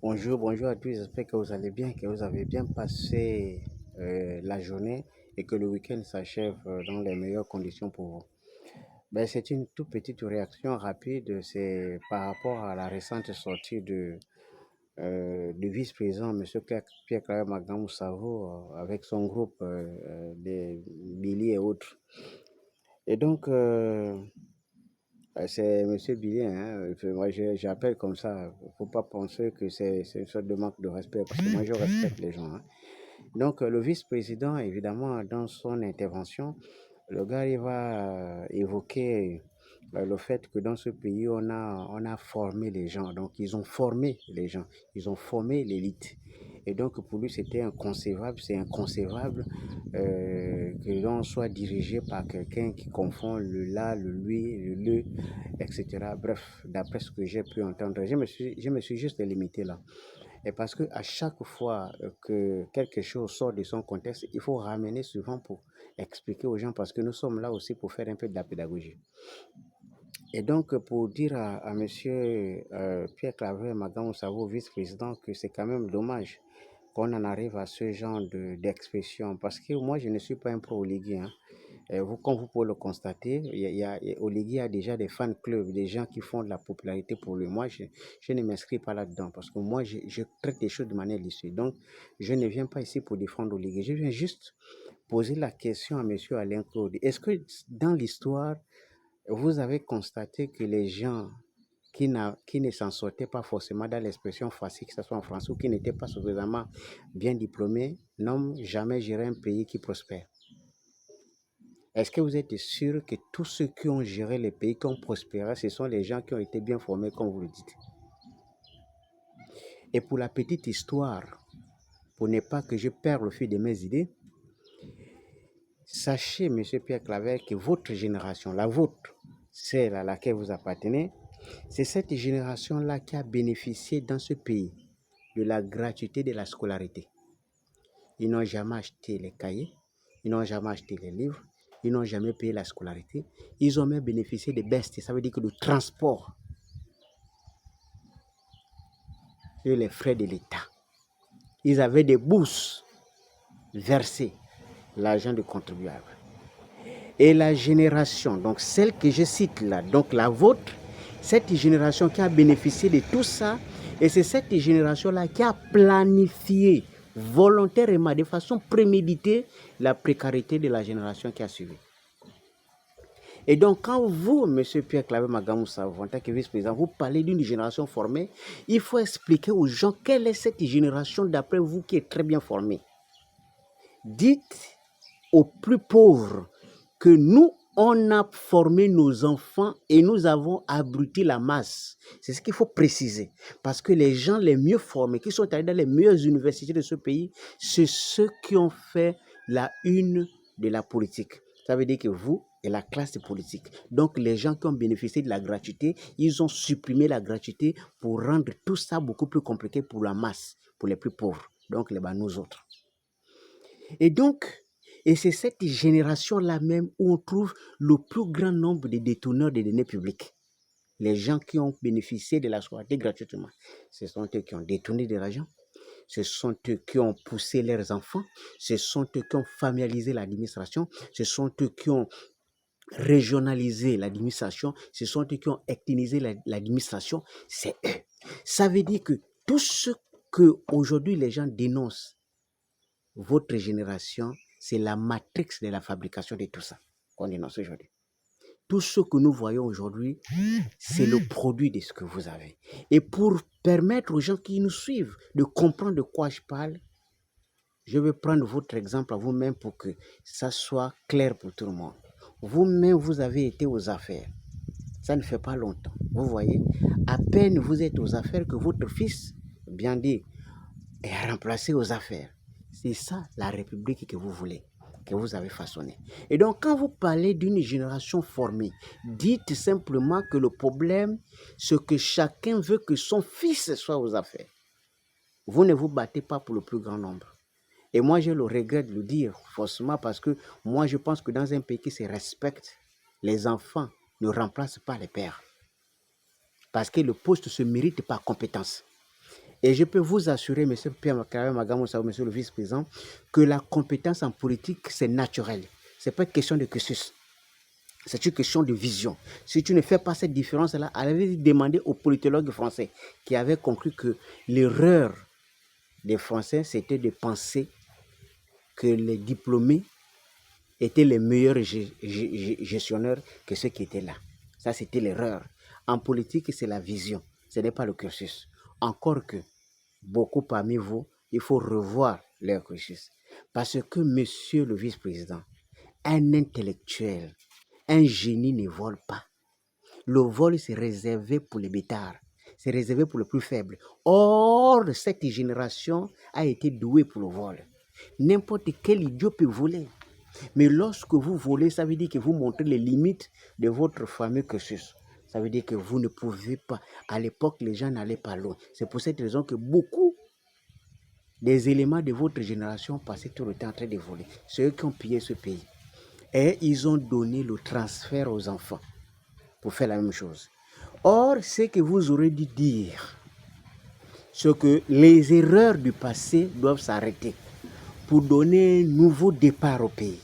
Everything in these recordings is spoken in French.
Bonjour à tous, j'espère que vous allez bien, que vous avez bien passé la journée et que le week-end s'achève dans les meilleures conditions pour vous. C'est une toute petite réaction rapide, c'est par rapport à la récente sortie du vice-président, M. Pierre-Claver Magamou-Savo, avec son groupe des Billy et autres. Et donc, c'est M. Billy, hein, moi j'appelle comme ça, il ne faut pas penser que c'est une sorte de manque de respect, parce que moi je respecte les gens, hein. Donc, le vice-président, évidemment, dans son intervention, le gars, il va évoquer le fait que dans ce pays, on a formé les gens. Donc, ils ont formé les gens, ils ont formé l'élite. Et donc, pour lui, c'était inconcevable, c'est inconcevable que l'on soit dirigé par quelqu'un qui confond le là, le lui, le le, etc. Bref, d'après ce que j'ai pu entendre, je me suis juste limité là. Et parce que à chaque fois que quelque chose sort de son contexte, il faut ramener souvent pour expliquer aux gens, parce que nous sommes là aussi pour faire un peu de la pédagogie. Et donc, pour dire à monsieur Pierre Claver Magamou-Savo, vice-président, que c'est quand même dommage qu'on en arrive à ce genre d'expression. Parce que moi, je ne suis pas un pro-Oligui, hein. Comme vous pouvez le constater, Oligui a déjà des fan clubs, des gens qui font de la popularité pour lui. Moi, je ne m'inscris pas là-dedans parce que moi, je traite les choses de manière lissée. Donc, je ne viens pas ici pour défendre Oligui. Je viens juste poser la question à M. Alain Claude. Est-ce que dans l'histoire, vous avez constaté que les gens qui ne s'en sortaient pas forcément dans l'expression facile, que ce soit en français, ou qui n'étaient pas suffisamment bien diplômés, n'ont jamais géré un pays qui prospère? Est-ce que vous êtes sûr que tous ceux qui ont géré les pays, qui ont prospéré, ce sont les gens qui ont été bien formés, comme vous le dites? Et pour la petite histoire, pour ne pas que je perde le fil de mes idées, sachez, M. Pierre Claver, que votre génération, la vôtre, celle à laquelle vous appartenez, c'est cette génération-là qui a bénéficié dans ce pays de la gratuité de la scolarité. Ils n'ont jamais acheté les cahiers, ils n'ont jamais acheté les livres, ils n'ont jamais payé la scolarité. Ils ont même bénéficié des bestes, ça veut dire que le transport et les frais de l'État. Ils avaient des bourses versées, l'argent du contribuable. Et la génération, donc celle que je cite là, donc la vôtre, cette génération qui a bénéficié de tout ça, et c'est cette génération-là qui a planifié volontairement, de façon préméditée, la précarité de la génération qui a suivi. Et donc, quand vous, M. Pierre Claver Magamou-Savo, en tant que vice-président, vous parlez d'une génération formée, il faut expliquer aux gens quelle est cette génération d'après vous qui est très bien formée. Dites aux plus pauvres que nous, on a formé nos enfants et nous avons abruti la masse. C'est ce qu'il faut préciser. Parce que les gens les mieux formés, qui sont allés dans les meilleures universités de ce pays, c'est ceux qui ont fait la une de la politique. Ça veut dire que vous et la classe politique. Donc les gens qui ont bénéficié de la gratuité, ils ont supprimé la gratuité pour rendre tout ça beaucoup plus compliqué pour la masse, pour les plus pauvres. Donc nous autres. Et donc, et c'est cette génération-là même où on trouve le plus grand nombre de détourneurs de données publiques. Les gens qui ont bénéficié de la scolarité gratuitement, ce sont eux qui ont détourné de l'argent, ce sont eux qui ont poussé leurs enfants, ce sont eux qui ont familiarisé l'administration, ce sont eux qui ont régionalisé l'administration, ce sont eux qui ont ethnisé l'administration, c'est eux. Ça veut dire que tout ce que aujourd'hui les gens dénoncent, votre génération, c'est la matrix de la fabrication de tout ça qu'on dénonce aujourd'hui. Tout ce que nous voyons aujourd'hui, c'est le produit de ce que vous avez. Et pour permettre aux gens qui nous suivent de comprendre de quoi je parle, je vais prendre votre exemple à vous-même pour que ça soit clair pour tout le monde. Vous-même, vous avez été aux affaires. Ça ne fait pas longtemps. Vous voyez, à peine vous êtes aux affaires que votre fils, bien dit, est remplacé aux affaires. C'est ça la République que vous voulez, que vous avez façonnée. Et donc, quand vous parlez d'une génération formée, dites simplement que le problème, c'est que chacun veut que son fils soit aux affaires. Vous ne vous battez pas pour le plus grand nombre. Et moi, j'ai le regret de le dire forcément parce que moi, je pense que dans un pays qui se respecte, les enfants ne remplacent pas les pères. Parce que le poste se mérite par compétence. Et je peux vous assurer, M. Pierre Magamoussao, M. le vice-président, que la compétence en politique, c'est naturel. Ce n'est pas une question de cursus. C'est une question de vision. Si tu ne fais pas cette différence-là, allez demander aux politologues français qui avaient conclu que l'erreur des Français, c'était de penser que les diplômés étaient les meilleurs gestionnaires que ceux qui étaient là. Ça, c'était l'erreur. En politique, c'est la vision. Ce n'est pas le cursus. Encore que beaucoup parmi vous, il faut revoir leur cursus. Parce que monsieur le vice-président, un intellectuel, un génie ne vole pas. Le vol, c'est réservé pour les bêtards. C'est réservé pour les plus faibles. Or, cette génération a été douée pour le vol. N'importe quel idiot peut voler. Mais lorsque vous volez, ça veut dire que vous montrez les limites de votre fameux cursus. Ça veut dire que vous ne pouvez pas. À l'époque, les gens n'allaient pas loin. C'est pour cette raison que beaucoup des éléments de votre génération passaient tout le temps en train de voler. C'est eux qui ont pillé ce pays. Et ils ont donné le transfert aux enfants pour faire la même chose. Or, ce que vous aurez dû dire, c'est que les erreurs du passé doivent s'arrêter pour donner un nouveau départ au pays.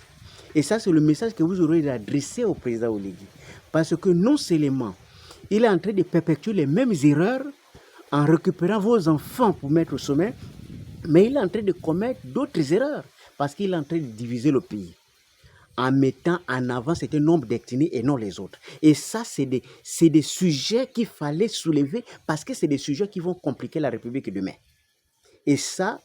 Et ça, c'est le message que vous aurez adressé au président Oligui. Parce que non seulement il est en train de perpétuer les mêmes erreurs en récupérant vos enfants pour mettre au sommet, mais il est en train de commettre d'autres erreurs parce qu'il est en train de diviser le pays en mettant en avant certains nombres d'ethnies et non les autres. Et ça, c'est des sujets qu'il fallait soulever parce que c'est des sujets qui vont compliquer la République demain. Et ça,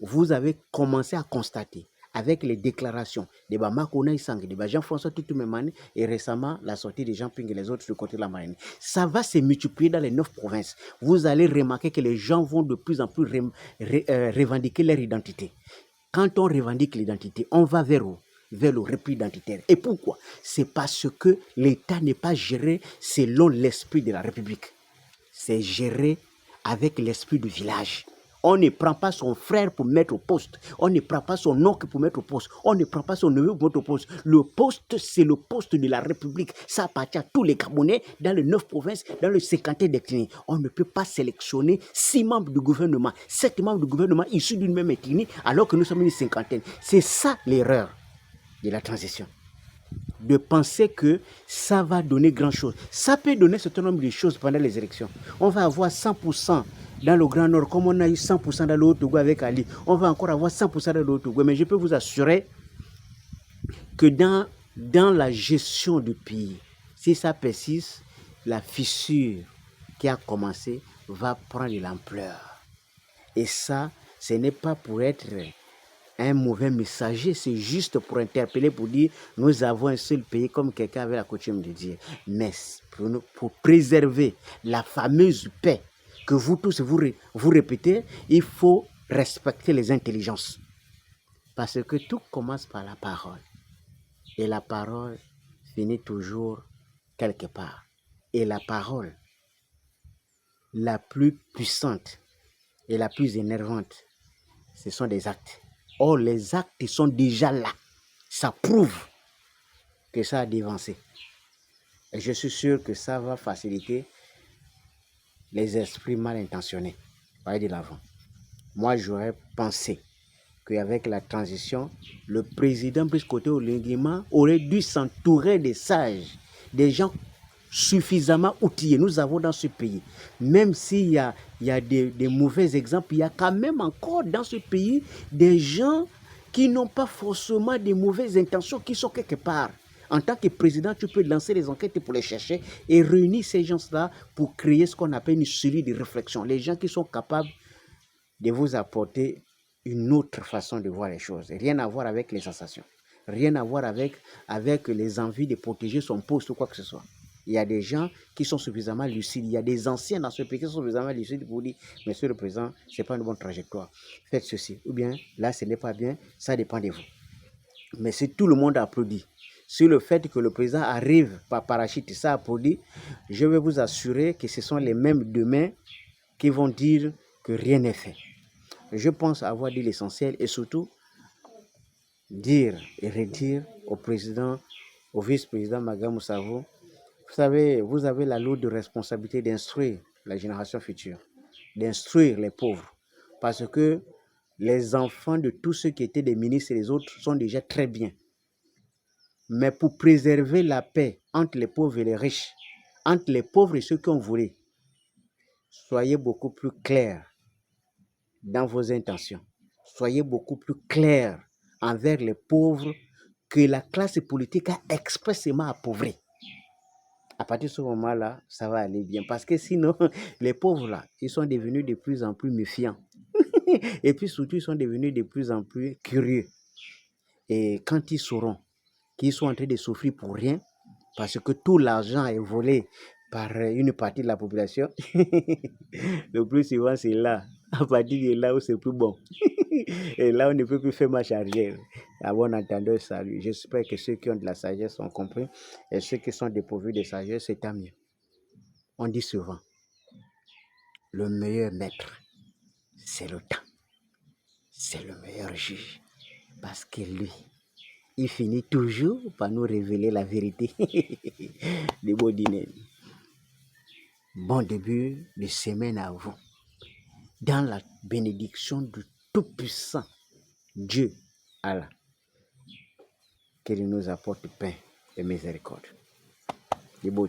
vous avez commencé à constater avec les déclarations de Makona Isang, de Jean-François Toutoumemane et récemment la sortie de Jean Ping et les autres du côté de la marine. Ça va se multiplier dans les 9 provinces. Vous allez remarquer que les gens vont de plus en plus revendiquer leur identité. Quand on revendique l'identité, on va vers où? Vers le repli identitaire. Et pourquoi? C'est parce que l'État n'est pas géré selon l'esprit de la République. C'est géré avec l'esprit du village. On ne prend pas son frère pour mettre au poste. On ne prend pas son oncle pour mettre au poste. On ne prend pas son neveu pour mettre au poste. Le poste, c'est le poste de la République. Ça appartient à tous les Gabonais dans les 9 provinces, dans le 50 d'ethnie. On ne peut pas sélectionner 6 membres du gouvernement, 7 membres du gouvernement issus d'une même ethnie, alors que nous sommes une cinquantaine. C'est ça l'erreur de la transition. De penser que ça va donner grand-chose. Ça peut donner un certain nombre de choses pendant les élections. On va avoir 100% dans le Grand Nord, comme on a eu 100% dans le Haut-Togo avec Ali. On va encore avoir 100% dans le Haut-Togo. Mais je peux vous assurer que dans la gestion du pays, si ça persiste, la fissure qui a commencé va prendre de l'ampleur. Et ça, ce n'est pas pour être un mauvais messager, c'est juste pour interpeller, pour dire nous avons un seul pays, comme quelqu'un avait la coutume de dire. Mais pour préserver la fameuse paix que vous tous vous répétez, il faut respecter les intelligences. Parce que tout commence par la parole. Et la parole finit toujours quelque part. Et la parole la plus puissante et la plus énervante, ce sont des actes. Or, les actes sont déjà là. Ça prouve que ça a dévancé. Et je suis sûr que ça va faciliter les esprits mal intentionnés. Allez de l'avant. Moi, j'aurais pensé qu'avec la transition, le président Brice Côté Olinguima aurait dû s'entourer des sages, des gens suffisamment outillés. Nous avons dans ce pays, même s'il y a des mauvais exemples, il y a quand même encore dans ce pays des gens qui n'ont pas forcément des mauvaises intentions, qui sont quelque part. En tant que président, tu peux lancer des enquêtes pour les chercher et réunir ces gens-là pour créer ce qu'on appelle une série de réflexions. Les gens qui sont capables de vous apporter une autre façon de voir les choses. Rien à voir avec les sensations. Rien à voir avec les envies de protéger son poste ou quoi que ce soit. Il y a des gens qui sont suffisamment lucides. Il y a des anciens dans ce pays qui sont suffisamment lucides pour dire, Monsieur le Président, ce n'est pas une bonne trajectoire. Faites ceci. Ou bien, là, ce n'est pas bien. Ça dépend de vous. Mais si tout le monde applaudit sur le fait que le président arrive par parachute, ça applaudit, je vais vous assurer que ce sont les mêmes demain qui vont dire que rien n'est fait. Je pense avoir dit l'essentiel et surtout dire et redire au président, au vice-président Magamoussao, vous savez, vous avez la lourde responsabilité d'instruire la génération future. d'instruire les pauvres. Parce que les enfants de tous ceux qui étaient des ministres et les autres sont déjà très bien. Mais pour préserver la paix entre les pauvres et les riches, entre les pauvres et ceux qui ont volé, soyez beaucoup plus clairs dans vos intentions. Soyez beaucoup plus clairs envers les pauvres que la classe politique a expressément appauvri. À partir de ce moment-là, ça va aller bien. Parce que sinon, les pauvres là, ils sont devenus de plus en plus méfiants. Et puis surtout, ils sont devenus de plus en plus curieux. Et quand ils sauront qu'ils sont en train de souffrir pour rien, parce que tout l'argent est volé par une partie de la population, le plus souvent c'est là, à partir de là où c'est plus bon. Et là, on ne peut plus faire marche arrière. À bon entendeur, salut. J'espère que ceux qui ont de la sagesse ont compris. Et ceux qui sont dépourvus de sagesse, c'est tant mieux. On dit souvent, le meilleur maître, c'est le temps. C'est le meilleur juge. Parce que lui, il finit toujours par nous révéler la vérité. Les beaux dîners. Bon début de semaine à vous. Dans la bénédiction du Tout-Puissant, Dieu, Allah, qu'il nous apporte pain et miséricorde. Les beaux